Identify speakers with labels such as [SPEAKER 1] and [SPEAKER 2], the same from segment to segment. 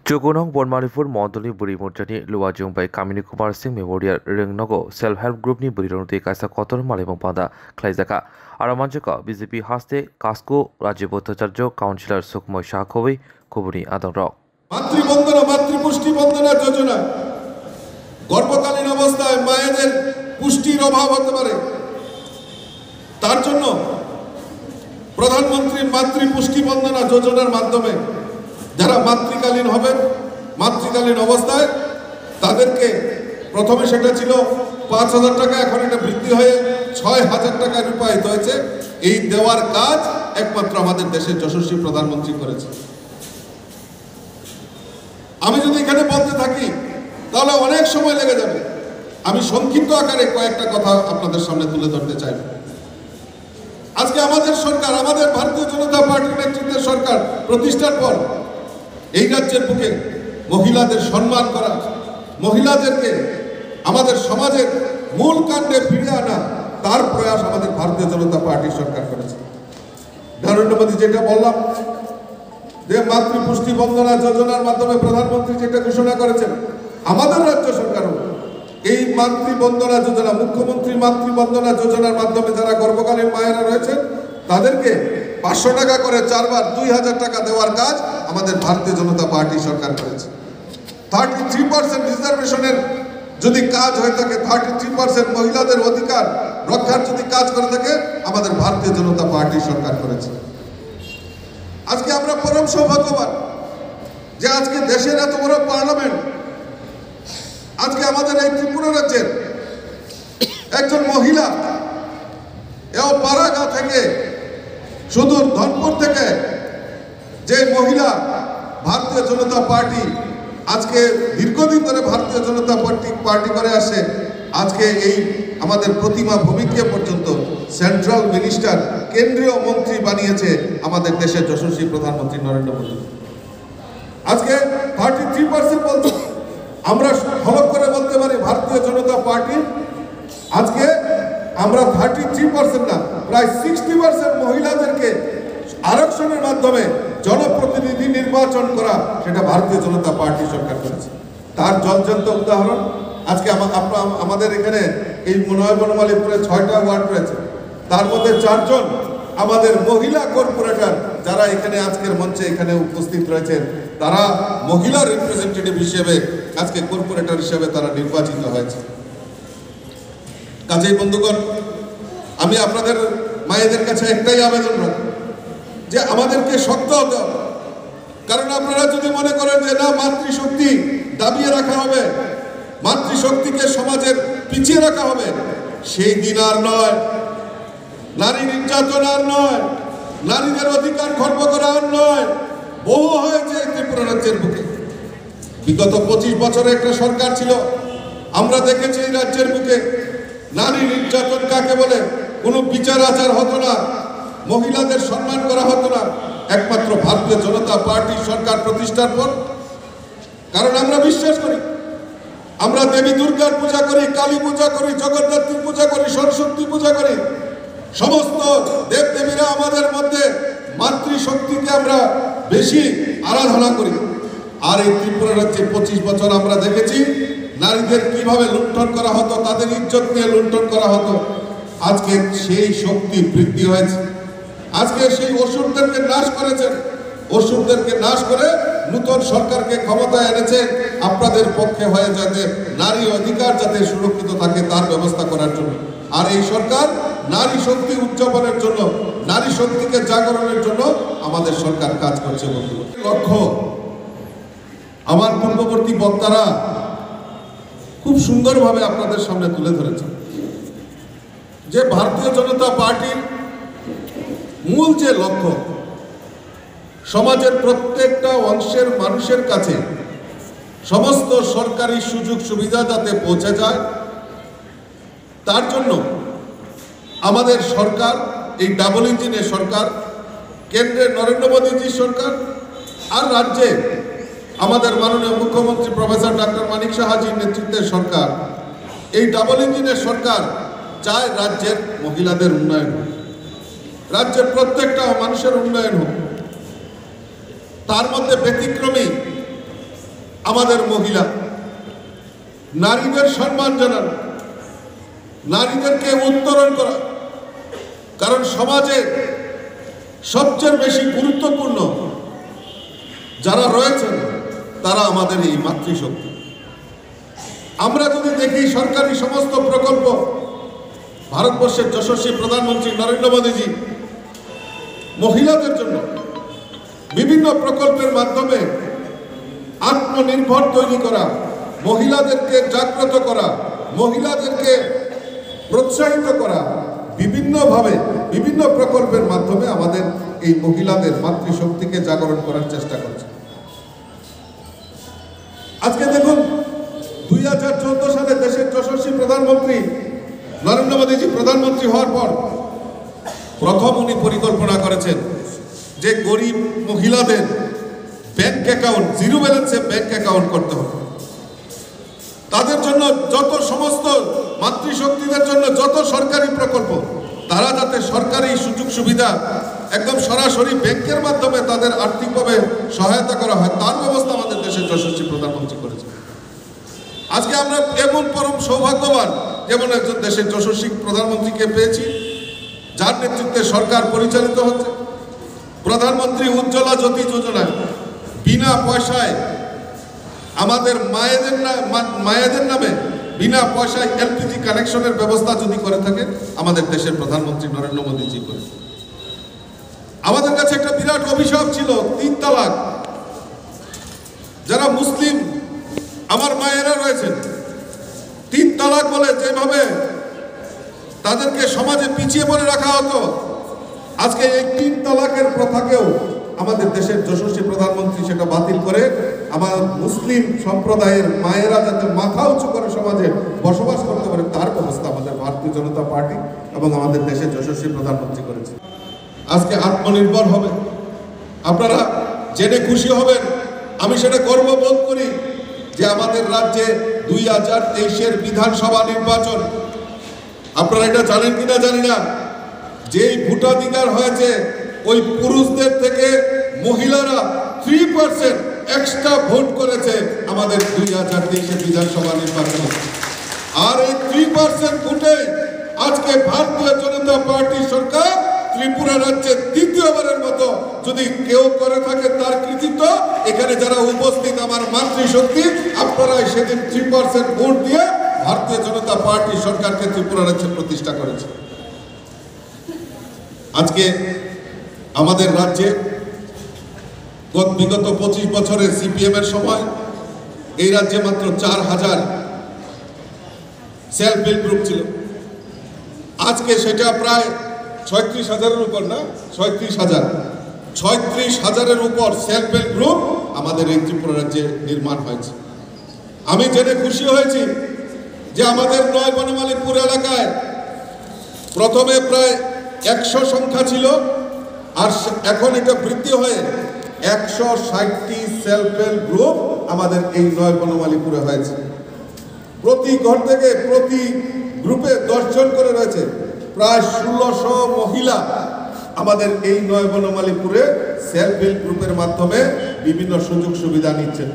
[SPEAKER 1] Jogonong Bonmaripur Mondoli Buri Murjani Luwajung by Kamini Kumar Singh Memorial Ringnogo Self Help Group ni Buri Ronte Kaisa Kotor Malibong Pada Klaizaka Aramanjaka BJP Haste Kasko Rajibotacharjo Councillor Sukmoy Shakhowi Kubuni Adongrok
[SPEAKER 2] Matru Vandana মাতৃপুষ্টি বন্দনা যোজনা গর্ভকালীন অবস্থায় মায়েদের পুষ্টির অভাব হতে পারে তার জন্য প্রধানমন্ত্রী মাতৃপুষ্টি বন্দনা যোজনার মাধ্যমে যারা মাতৃকালীন হবেন মাতৃকালীন অবস্থায় তাদেরকে প্রথমে সেটা ছিল ৫,০০০ টাকা এখন এটা বৃদ্ধি হয়ে ৬,০০০ টাকায় রূপায়িত হয়েছে এই দেওয়ার কাজ একমাত্র আমাদের দেশের যশস্বী প্রধানমন্ত্রী করেছে আমি যদি এখানে বলতে থাকি তাহলে অনেক সময় লেগে যাবে আমি সংক্ষিপ্ত আকারে কয়েকটা কথা আপনাদের সামনে তুলে ধরতে চাই আজকে আমাদের সরকার আমাদের ভারতীয় জনতা পার্টির নেতৃত্বের সরকার প্রতিষ্ঠার পর এই রাজ্যের বুকে মহিলাদের সম্মান করা মহিলাদেরকে আমাদের সমাজের মূল কাণ্ডে ফিরে আনা তার প্রয়াস আমাদের ভারতীয় জনতা পার্টির সরকার করেছে নরেন্দ্র মোদী যেটা বললাম যে মাতৃপুষ্টি বন্দনা যোজনার মাধ্যমে প্রধানমন্ত্রী যেটা ঘোষণা করেছেন আমাদের রাজ্য সরকারও এই মাতৃবন্দনা যোজনা মুখ্যমন্ত্রী মাতৃবন্দনা যোজনার মাধ্যমে যারা গর্ভকালীন মায়েরা রয়েছেন তাদেরকে ৫০০ টাকা করে ৪ বার ২,০০০ টাকা দেওয়ার কাজ আমাদের ভারতীয় জনতা পার্টি সরকার করেছে 33% রিজার্ভেশনের যদি কাজ হয়ে থাকে 33% মহিলাদের অধিকার রক্ষার যদি কাজ করে থাকে আমাদের ভারতীয় জনতা পার্টি সরকার করেছে আজকে আমরা পরম সৌভাগ্যবান যে আজকে দেশের এত বড় পার্লামেন্ট আজকে আমাদের এই ত্রিপুরা রাজ্যের একজন মহিলা এও পারাগা থেকে সুদূর ধনপুর থেকে যে মহিলা ভারতীয় জনতা পার্টি আজকে দীর্ঘদিন ধরে ভারতীয় জনতা পার্টি করে আসে আজকে এই আমাদের প্রতিমা ভৌমিককে পর্যন্ত সেন্ট্রাল মিনিস্টার কেন্দ্রীয় মন্ত্রী বানিয়েছে আমাদের দেশের যশস্বী প্রধানমন্ত্রী নরেন্দ্র মোদী আজকে 33% বলতে আমরা হলক করে বলতে পারি ভারতীয় জনতা পার্টি আজকে আমরা 33% না প্রায় 60% মহিলাদেরকে আরক্ষণের মাধ্যমে জনপ্রতিনিধি নির্বাচন করা সেটা ভারতীয় জনতা পার্টি সরকার করেছে তার জলজন্ত উদাহরণ আজকে আমাদের এখানে এই বনমালীপুরে 6টা ওয়ার্ড রয়েছে তার মধ্যে 4 জন আমাদের মহিলা কর্পোরেটর যারা এখানে আজকের মঞ্চে এখানে উপস্থিত রয়েছেন তারা মহিলা রিপ্রেজেন্টেটিভ হিসেবে আজকে কর্পোরেটর হিসেবে তারা নির্বাচিত হয়েছে কাজেই বন্ধুগণ আমি আপনাদের মায়েদের কাছে একটাই আবেদন রাখি যে আমাদেরকে শক্ত হতে হবে কারণ আপনারা যদি মনে করেন যে না মাতৃশক্তি দাবিয়ে রাখা হবে মাতৃশক্তিকে সমাজের পিছিয়ে রাখা হবে সেই দিন আর নয় নারী নির্যাতন আর নয় নারীদের অধিকার খর্ব করা আর নয় বহু হয়েছে ত্রিপুরা রাজ্যের বুকে বিগত 25 বছরে একটা সরকার ছিল আমরা দেখেছি এই রাজ্যের বুকে নারী নির্যাতন কাকে বলে কোনো বিচার আচার হতো না মহিলাদের সম্মান করা হতো না একমাত্র ভারতীয় জনতা পার্টির সরকার প্রতিষ্ঠার পর কারণ আমরা বিশ্বাস করি আমরা দেবী দুর্গার পূজা করি কালী পূজা করি জগদ্ধাত্রী পূজা করি সরস্বতী পূজা করি সমস্ত দেবদেবীরা আমাদের মধ্যে মাতৃশক্তিকে আমরা বেশি আরাধনা করি আর এই ত্রিপুরা রাজ্যে 25 বছর আমরা দেখেছি নারীদের কিভাবে লুণ্ঠন করা হতো তাদের ইজ্জত নিয়ে লুণ্ঠন করা হতো আজকে সেই শক্তি বৃদ্ধি হয়েছে আজকে সেই অসুরদেরকে নাশ করেছেন অসুরদেরকে নাশ করে নতুন সরকারকে ক্ষমতায় এনেছে আপনাদের পক্ষে হয়ে যাতে নারী অধিকার যাতে সুরক্ষিত থাকে তার ব্যবস্থা করার জন্য আর এই সরকার নারী শক্তি উদযাপনের জন্য নারী শক্তিকে জাগরণের জন্য আমাদের সরকার কাজ করছে বন্ধুগণ লক্ষ্য আমার পূর্ববর্তী বক্তারা খুব সুন্দরভাবে আপনাদের সামনে তুলে ধরেছে যে ভারতীয় জনতা পার্টির মূল যে লক্ষ্য সমাজের প্রত্যেকটা অংশের মানুষের কাছে সমস্ত সরকারি সুযোগ সুবিধা যাতে পৌঁছে যায় তার জন্য আমাদের সরকার এই ডাবল ইঞ্জিনের সরকার কেন্দ্রের নরেন্দ্র মোদীজির সরকার আর রাজ্যে আমাদের মাননীয় মুখ্যমন্ত্রী প্রফেসর ডক্টর মানিক সাহাজির নেতৃত্বের সরকার এই ডাবল ইঞ্জিনের সরকার চায় রাজ্যের মহিলাদের উন্নয়ন হোক রাজ্যের প্রত্যেকটা মানুষের উন্নয়ন হোক তার মধ্যে ব্যতিক্রমী আমাদের মহিলা, নারীদের সম্মান জানানো, নারীদেরকে উত্তরণ করা। কারণ সমাজে সবচেয়ে বেশি গুরুত্বপূর্ণ যারা রয়েছেন তারা আমাদের এই মাতৃশক্তি। আমরা যদি দেখি সরকারি সমস্ত প্রকল্প, ভারতবর্ষের যশস্বী প্রধানমন্ত্রী নরেন্দ্র মোদীজি মহিলাদের জন্য বিভিন্ন প্রকল্পের মাধ্যমে আত্মনির্ভর তৈরি করা, মহিলাদেরকে জাগ্রত করা, মহিলাদেরকে প্রোৎসাহিত করা, বিভিন্নভাবে বিভিন্ন প্রকল্পের মাধ্যমে আমাদের এই মহিলাদের মাতৃশক্তিকে জাগরণ করার চেষ্টা করছে। আজকে দেখুন 2014 সালে দেশের যশস্বী প্রধানমন্ত্রী নরেন্দ্র মোদীজি প্রধানমন্ত্রী হওয়ার পর প্রথম উনি পরিকল্পনা করেছেন যে গরিব মহিলাদের ব্যাংক অ্যাকাউন্ট, জিরো ব্যালেন্সে ব্যাংক অ্যাকাউন্ট করতে হবে। তাদের জন্য যত সমস্ত মাতৃশক্তিদের জন্য যত সরকারি প্রকল্প, তারা যাতে সরকারি সুযোগ সুবিধা একদম সরাসরি ব্যাংকের মাধ্যমে তাদের আর্থিকভাবে সহায়তা করা হয়, তার ব্যবস্থা আমাদের দেশের যশস্বী প্রধানমন্ত্রী করেছে। আজকে আমরা এমন পরম সৌভাগ্যবান যেমন একজন দেশের যশস্বী প্রধানমন্ত্রীকে পেয়েছি, যার নেতৃত্বে সরকার পরিচালিত হচ্ছে। প্রধানমন্ত্রী উজ্জ্বলা জ্যোতি যোজনায় বিনা পয়সায় আমাদের মায়েদের নামে বিনা পয়সায় এলপিজি কানেকশনের ব্যবস্থা যদি করে থাকে আমাদের দেশের প্রধানমন্ত্রী নরেন্দ্র মোদীজি করে। আমাদের কাছে একটা বিরাট অভিশাপ ছিল 3 তালাক। যারা মুসলিম আমার মায়েরা রয়েছেন, 3 তালাক বলে যেভাবে তাদেরকে সমাজে পিছিয়ে পড়ে রাখা হতো, আজকে এই 3 তালাকের প্রথাকেও আমাদের দেশের যশস্বী প্রধানমন্ত্রী সেটা বাতিল করে আমার মুসলিম সম্প্রদায়ের মায়েরা যাতে মাথা উঁচু করে সমাজে বসবাস করতে পারে তার ব্যবস্থা আমাদের ভারতীয় জনতা পার্টি এবং আমাদের দেশের যশস্বী প্রধানমন্ত্রী করেছে। আজকে আত্মনির্ভর হবে, আপনারা জেনে খুশি হবেন, আমি সেটা গর্ববোধ করি যে আমাদের রাজ্যে 2023-এর বিধানসভা নির্বাচন, আপনারা এটা জানেন কিনা জানি না, যেই ভোটাধিকার হয়েছে ওই পুরুষদের থেকে মহিলারা 3% এক্সট্রা ভোট করেছে আমাদের 2023-এর বিধানসভা নির্বাচনে। আর এই 3% ভোটে আজকে ভারতীয় জনতা পার্টি সরকার ত্রিপুরা রাজ্যে দ্বিতীয়বারের মতো যদি কেউ করে থাকে তার কৃতিত্ব এখানে যারা উপস্থিত আমার মাতৃশক্তি, আপনারা সেদিন 3% ভোট দিয়ে ভারতীয় জনতা পার্টি সরকারকে ত্রিপুরা রাজ্যে প্রতিষ্ঠা করেছে। আজকে আমাদের রাজ্যে বিগত 25 বছরের সিপিএম এর সময় এই রাজ্যে মাত্র 4000 সেলফ হেল্প গ্রুপ ছিল। আজকে সেটা প্রায় 36,000-এর উপর, না 36,000-এর উপর সেলফ হেল্প গ্রুপ আমাদের এই ত্রিপুরা রাজ্যে নির্মাণ হয়েছে। আমি জেনে খুশি হয়েছি যে আমাদের নয় বনমালীপুর এলাকায় প্রথমে প্রায় 100 সংখ্যা ছিল, আর এখন এটা বৃদ্ধি হয়ে 160টি সেলফ হেল্প গ্রুপ আমাদের এই নয় বনমালীপুরে হয়েছে। প্রতি ঘর থেকে প্রতি গ্রুপে 10 জন করে রয়েছে, প্রায় 1600 মহিলা আমাদের এই নয় বনমালীপুরে সেলফ হেল্প গ্রুপের মাধ্যমে বিভিন্ন সুযোগ সুবিধা নিচ্ছেন।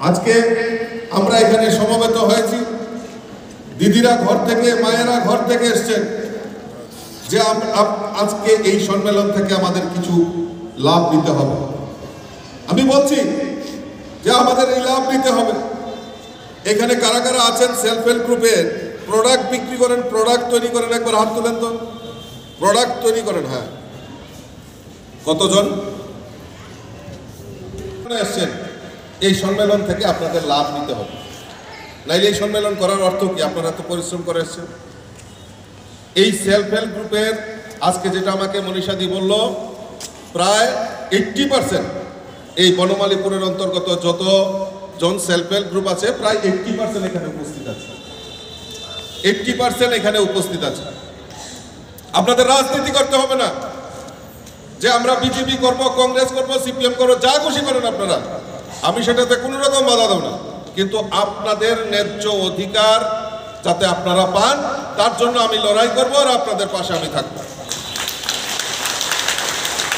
[SPEAKER 2] আজকে আমরা এখানে সমবেত হয়েছি, দিদিরা ঘর থেকে, মায়েরা ঘর থেকে এসছেন যে আজকে এই সম্মেলন থেকে আমাদের কিছু লাভ নিতে হবে। আমি বলছি যে আমাদের এই লাভ নিতে হবে। এখানে কারা কারা আছেন সেলফ হেল্প গ্রুপে প্রোডাক্ট বিক্রি করেন, প্রোডাক্ট তৈরি করেন, একবার হাত তুলেন তো। প্রোডাক্ট তৈরি করেন, হ্যাঁ, কতজন এসছেন? এই সম্মেলন থেকে আপনাদের লাভ নিতে হবে, নাইলে এই সম্মেলন করার অর্থ কি? আপনারা তো পরিশ্রম করে এসছেন। এই সেলফ হেল্প গ্রুপের আজকে যেটা আমাকে মনীষাদি বলল, প্রায় 80% এই বনমালীপুরের অন্তর্গত যতজন সেলফ হেল্প গ্রুপ আছে প্রায় 80% এখানে উপস্থিত আছে। 80% এখানে উপস্থিত আছে। আপনাদের রাজনীতি করতে হবে না যে আমরা বিজেপি করব, কংগ্রেস করব, সিপিএম করব, যা খুশি করেন আপনারা, আমি সেটাতে কোনো রকম বাধা দেব না, কিন্তু আপনাদের ন্যায্য অধিকার যাতে আপনারা পান তার জন্য আমি লড়াই করব, আর আপনাদের পাশে আমি থাকব।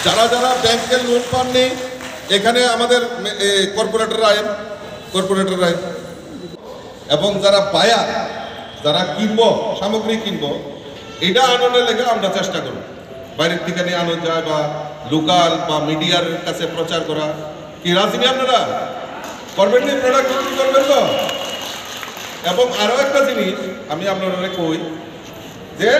[SPEAKER 2] যারা যারা ব্যাংকের লোন পাননি, এখানে আমাদের কর্পোরেটররা কর্পোরেটররাই। এবং যারা বায়ার, যারা কিনবো, সামগ্রী কিনবো, এটা আনন্দের লেগে আমরা চেষ্টা করব। বাইরের থেকে নিয়ে আনো যায় বা লোকাল বা মিডিয়ার কাছে প্রচার করা। কি রাজি আপনারা করবেন? প্রোডাক্ট বিক্রি করবেন তো? এবং আরো একটা জিনিস আমি আপনারা কই যে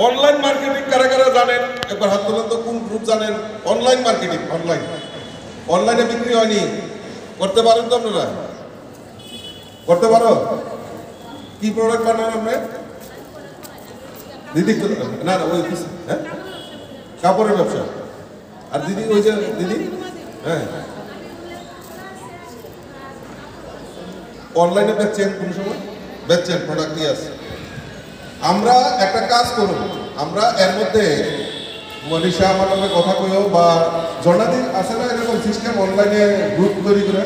[SPEAKER 2] অনলাইন মার্কেটিং কারা কারা জানেন? একবার হাত তোলেন তো, কোন গ্রুপ জানেন? অনলাইন মার্কেটিং, অনলাইনে বিক্রি হয়নি, করতে পারেন তো আপনারা? করতে পারো? কি প্রোডাক্ট বানান আপনি? দিদি না ওই হ্যাঁ, কাপড়ের ব্যবসা। আর দিদি ওই যে দিদি, হ্যাঁ, অনলাইনে বেচছেন, কোন সময় বেচছেন প্রোডাক্ট নিয়ে আসে। আমরা একটা কাজ করব, আমরা এর মধ্যে মনীষা আমার নামে কথা কইও বা জনাদিন আছে না এরকম সিস্টেম, অনলাইনে গ্রুপ তৈরি করে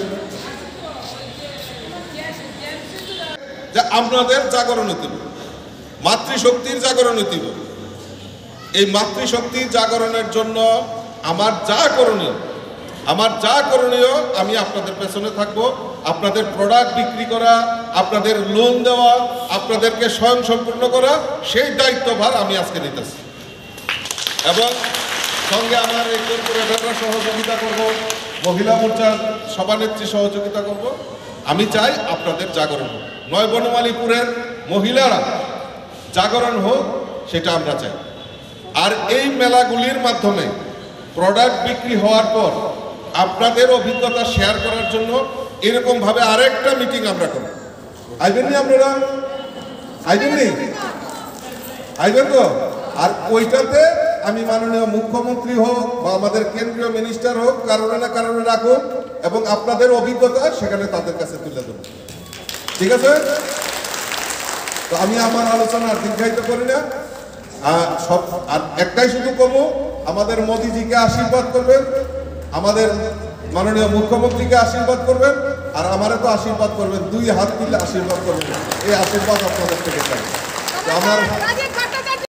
[SPEAKER 2] যে আপনাদের জাগরণ হইতে, মাতৃশক্তির জাগরণ হইতে। এই মাতৃশক্তির জাগরণের জন্য আমার যা করণীয় আমি আপনাদের পেছনে থাকবো। আপনাদের প্রোডাক্ট বিক্রি করা, আপনাদের লোন দেওয়া, আপনাদেরকে স্বয়ংসম্পূর্ণ করা, সেই দায়িত্বভার আমি আজকে নিতেছি। এবং সঙ্গে আমার এই কর্পোরেটররা সহযোগিতা করব, মহিলা মোর্চার সভানেত্রী সহযোগিতা করব। আমি চাই আপনাদের জাগরণ হোক, নয় বনমালীপুরের মহিলারা জাগরণ হোক, সেটা আমরা চাই। আর এই মেলাগুলির মাধ্যমে প্রোডাক্ট বিক্রি হওয়ার পর আপনাদের অভিজ্ঞতা শেয়ার করার জন্য এরকমভাবে আরেকটা মিটিং আমরা করব। আইবেন নি আপনারা? আইবেন তো? আর ওইটাতে আমি মাননীয় মুখ্যমন্ত্রী হোক বা আমাদের কেন্দ্রীয় মিনিস্টার হোক, কারণে না কারণে রাখুন এবং আপনাদের অভিজ্ঞতা সেখানে তাদের কাছে তুলে দেব। ঠিক আছে? তো আমি আমার আলোচনা আর দীর্ঘায়িত করি না। আর একটাই শুধু করবো, আমাদের মোদিজিকে আশীর্বাদ করবেন, আমাদের মাননীয় মুখ্যমন্ত্রীকে আশীর্বাদ করবেন, আর আমারে তো আশীর্বাদ করবেন, দুই হাত দিলে আশীর্বাদ করবেন। এই আশীর্বাদ আপনাদের থেকে চাই। আমার